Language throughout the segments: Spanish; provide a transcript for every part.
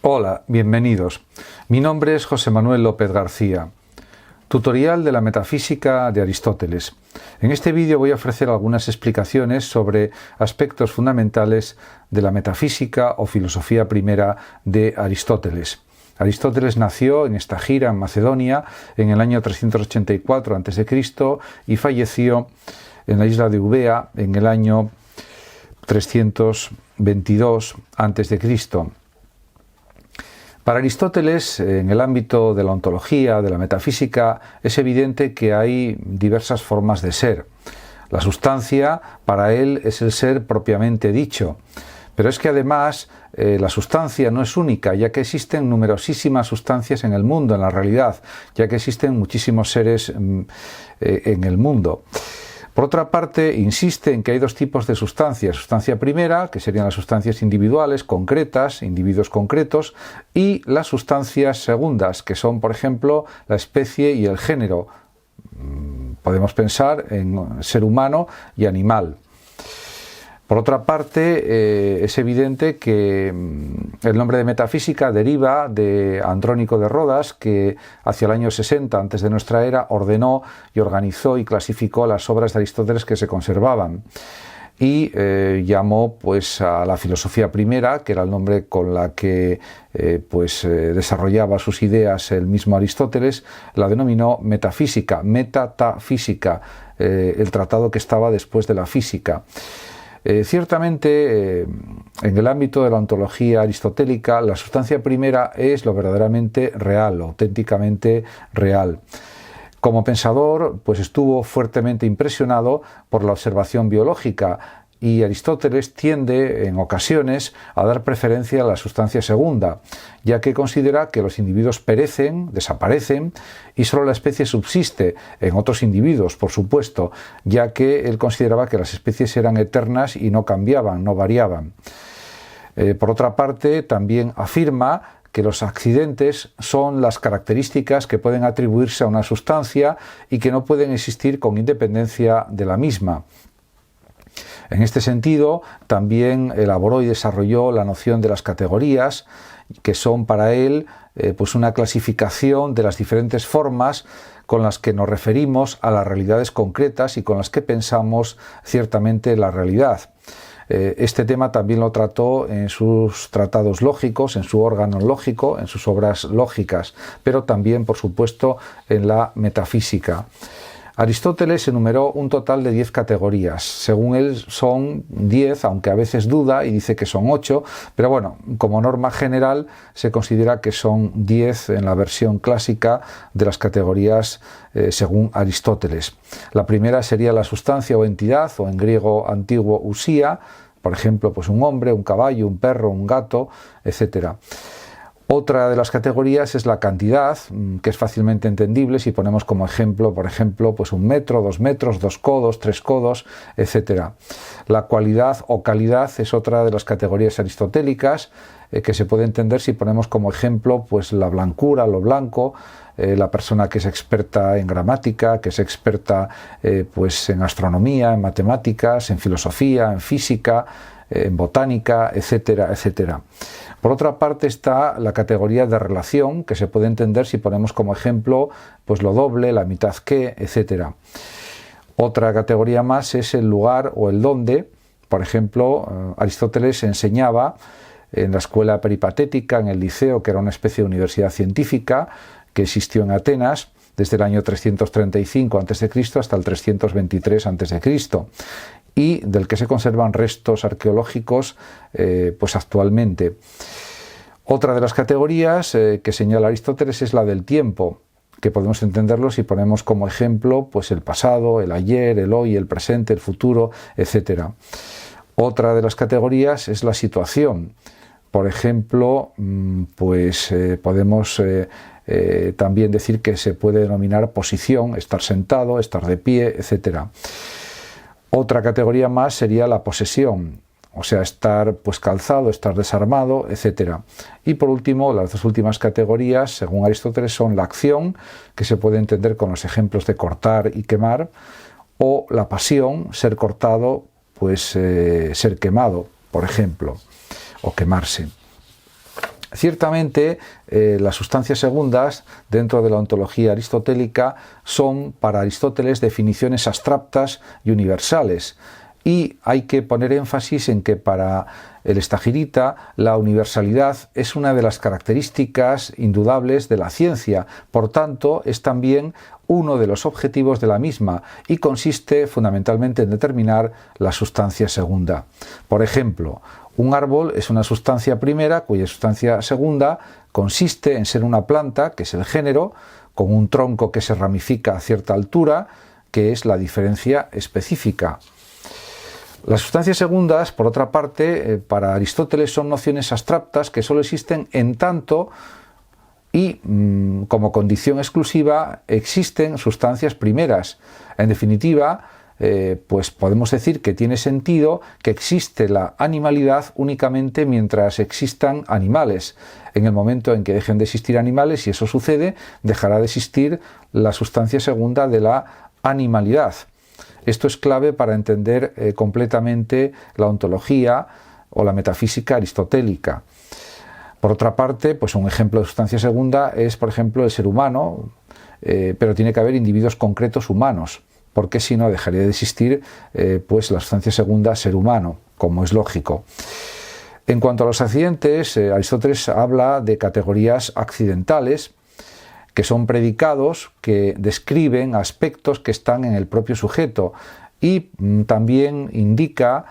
Hola, bienvenidos. Mi nombre es José Manuel López García. Tutorial de la metafísica de Aristóteles. En este vídeo voy a ofrecer algunas explicaciones sobre aspectos fundamentales de la metafísica o filosofía primera de Aristóteles. Aristóteles nació en Estagira, en Macedonia, en el año 384 a.C. y falleció en la isla de Eubea en el año 322 a.C. Para Aristóteles, en el ámbito de la ontología, de la metafísica, es evidente que hay diversas formas de ser. La sustancia, para él, es el ser propiamente dicho. Pero es que además la sustancia no es única, ya que existen numerosísimas sustancias en el mundo, en la realidad, ya que existen muchísimos seres en el mundo. Por otra parte, insiste en que hay dos tipos de sustancias. Sustancia primera, que serían las sustancias individuales, concretas, individuos concretos, y las sustancias segundas, que son, por ejemplo, la especie y el género. Podemos pensar en ser humano y animal. Por otra parte, es evidente que el nombre de metafísica deriva de Andrónico de Rodas, que hacia el año 60 antes de nuestra era ordenó y organizó y clasificó las obras de Aristóteles que se conservaban y llamó pues a la filosofía primera, que era el nombre con la que desarrollaba sus ideas el mismo Aristóteles, la denominó metafísica, metatafísica, el tratado que estaba después de la física. Ciertamente, en el ámbito de la ontología aristotélica, la sustancia primera es lo verdaderamente real, lo auténticamente real. Como pensador, pues estuvo fuertemente impresionado por la observación biológica, y Aristóteles tiende en ocasiones a dar preferencia a la sustancia segunda, ya que considera que los individuos perecen, desaparecen, y solo la especie subsiste en otros individuos, por supuesto, ya que él consideraba que las especies eran eternas y no cambiaban, no variaban. Por otra parte, también afirma que los accidentes son las características que pueden atribuirse a una sustancia y que no pueden existir con independencia de la misma. En este sentido, también elaboró y desarrolló la noción de las categorías, que son para él pues una clasificación de las diferentes formas con las que nos referimos a las realidades concretas y con las que pensamos ciertamente la realidad. Este tema también lo trató en sus tratados lógicos, en su órgano lógico, en sus obras lógicas, pero también, por supuesto, en la metafísica. Aristóteles enumeró un total de 10 categorías. Según él son 10, aunque a veces duda y dice que son 8, pero bueno, como norma general se considera que son 10 en la versión clásica de las categorías según Aristóteles. La primera sería la sustancia o entidad, o en griego antiguo usía, por ejemplo, pues un hombre, un caballo, un perro, un gato, etc. Otra de las categorías es la cantidad, que es fácilmente entendible si ponemos como ejemplo, por ejemplo, pues 1 metro, 2 metros, 2 codos, 3 codos, etc. La cualidad o calidad es otra de las categorías aristotélicas que se puede entender si ponemos como ejemplo pues la blancura, lo blanco, la persona que es experta en gramática, que es experta pues en astronomía, en matemáticas, en filosofía, en física, en botánica, etcétera, etcétera. Por otra parte está la categoría de relación, que se puede entender si ponemos como ejemplo pues lo doble, la mitad que, etcétera. Otra categoría más es el lugar o el dónde. Por ejemplo, Aristóteles enseñaba en la escuela peripatética, en el Liceo, que era una especie de universidad científica que existió en Atenas desde el año 335 a.C. hasta el 323 a.C. y del que se conservan restos arqueológicos pues actualmente. Otra de las categorías que señala Aristóteles es la del tiempo, que podemos entenderlo si ponemos como ejemplo pues el pasado, el ayer, el hoy, el presente, el futuro, etc. Otra de las categorías es la situación. Por ejemplo, podemos también decir que se puede denominar posición, estar sentado, estar de pie, etc. Otra categoría más sería la posesión, o sea, estar pues calzado, estar desarmado, etc. Y por último, las dos últimas categorías, según Aristóteles, son la acción, que se puede entender con los ejemplos de cortar y quemar, o la pasión, ser cortado, pues ser quemado, por ejemplo, o quemarse. Ciertamente, las sustancias segundas dentro de la ontología aristotélica son para Aristóteles definiciones abstractas y universales, y hay que poner énfasis en que para el estagirita la universalidad es una de las características indudables de la ciencia, por tanto es también uno de los objetivos de la misma y consiste fundamentalmente en determinar la sustancia segunda. Por ejemplo, un árbol es una sustancia primera cuya sustancia segunda consiste en ser una planta, que es el género, con un tronco que se ramifica a cierta altura, que es la diferencia específica. Las sustancias segundas, por otra parte, para Aristóteles son nociones abstractas que solo existen en tanto y, como condición exclusiva, existen sustancias primeras. En definitiva, pues podemos decir que tiene sentido que existe la animalidad únicamente mientras existan animales. En el momento en que dejen de existir animales, si eso sucede, dejará de existir la sustancia segunda de la animalidad. Esto es clave para entender completamente la ontología o la metafísica aristotélica. Por otra parte, pues un ejemplo de sustancia segunda es, por ejemplo, el ser humano, pero tiene que haber individuos concretos humanos, porque si no dejaría de existir pues la sustancia segunda ser humano, como es lógico. En cuanto a los accidentes, Aristóteles habla de categorías accidentales, que son predicados que describen aspectos que están en el propio sujeto, y también indica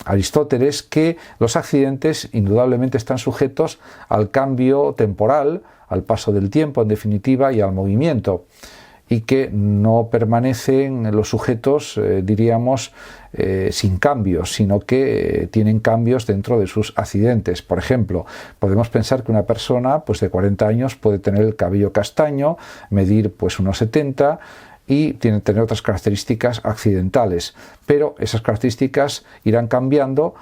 Aristóteles que los accidentes indudablemente están sujetos al cambio temporal, al paso del tiempo en definitiva y al movimiento, y que no permanecen los sujetos, diríamos, sin cambios, sino que tienen cambios dentro de sus accidentes. Por ejemplo, podemos pensar que una persona pues, de 40 años puede tener el cabello castaño, medir pues, unos 70 y tener otras características accidentales, pero esas características irán cambiando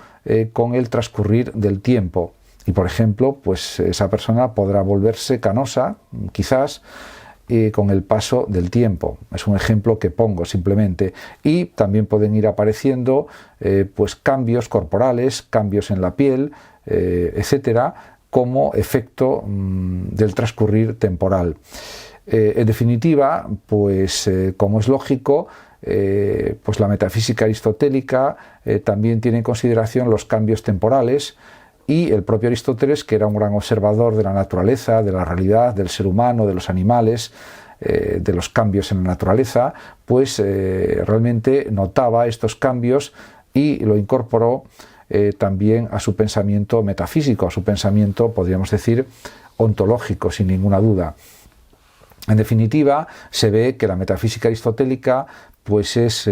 con el transcurrir del tiempo. Y, por ejemplo, pues, esa persona podrá volverse canosa, quizás, con el paso del tiempo. Es un ejemplo que pongo simplemente. Y también pueden ir apareciendo pues cambios corporales, cambios en la piel, etcétera, como efecto del transcurrir temporal. En definitiva, pues como es lógico, pues la metafísica aristotélica también tiene en consideración los cambios temporales, y el propio Aristóteles, que era un gran observador de la naturaleza, de la realidad, del ser humano, de los animales, de los cambios en la naturaleza, pues realmente notaba estos cambios y lo incorporó también a su pensamiento metafísico, a su pensamiento, podríamos decir, ontológico, sin ninguna duda. En definitiva, se ve que la metafísica aristotélica pues es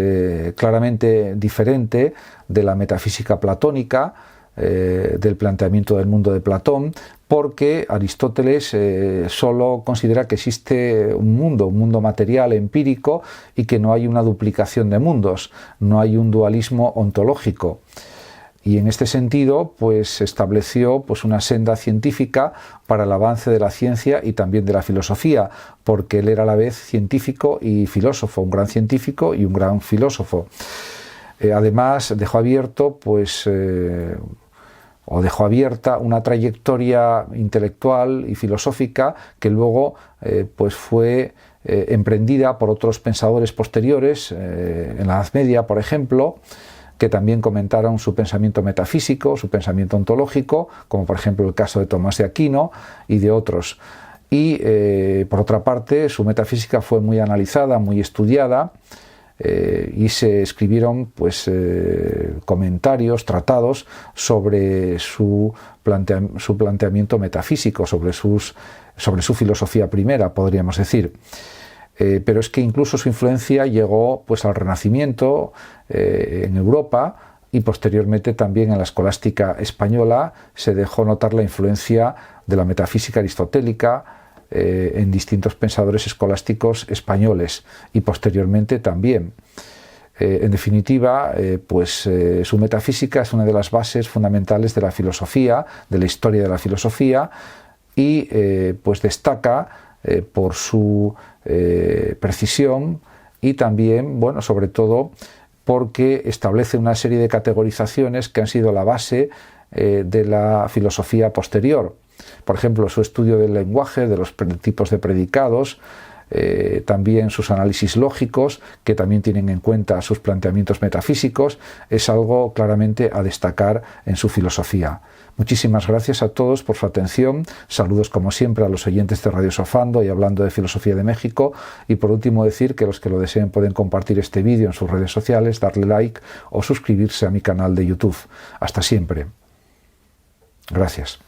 claramente diferente de la metafísica platónica, del planteamiento del mundo de Platón, porque Aristóteles solo considera que existe un mundo material, empírico, y que no hay una duplicación de mundos, no hay un dualismo ontológico. Y en este sentido, pues estableció pues, una senda científica para el avance de la ciencia y también de la filosofía, porque él era a la vez científico y filósofo, un gran científico y un gran filósofo. Además, dejó abierto, pues, dejó abierta una trayectoria intelectual y filosófica que luego pues fue emprendida por otros pensadores posteriores, en la Edad Media, por ejemplo, que también comentaron su pensamiento metafísico, su pensamiento ontológico, como por ejemplo el caso de Tomás de Aquino y de otros. Y por otra parte, su metafísica fue muy analizada, muy estudiada, y se escribieron pues comentarios, tratados sobre su planteamiento metafísico, sobre su filosofía primera, podríamos decir. Pero es que incluso su influencia llegó pues al Renacimiento en Europa, y posteriormente también en la escolástica española se dejó notar la influencia de la metafísica aristotélica en distintos pensadores escolásticos españoles, y posteriormente también. En definitiva, su metafísica es una de las bases fundamentales de la filosofía, de la historia de la filosofía, y pues destaca por su precisión, y también, bueno, sobre todo porque establece una serie de categorizaciones que han sido la base de la filosofía posterior. Por ejemplo, su estudio del lenguaje, de los tipos de predicados, también sus análisis lógicos, que también tienen en cuenta sus planteamientos metafísicos, es algo claramente a destacar en su filosofía. Muchísimas gracias a todos por su atención. Saludos como siempre a los oyentes de Radio Sofando y Hablando de Filosofía de México. Y por último decir que los que lo deseen pueden compartir este vídeo en sus redes sociales, darle like o suscribirse a mi canal de YouTube. Hasta siempre. Gracias.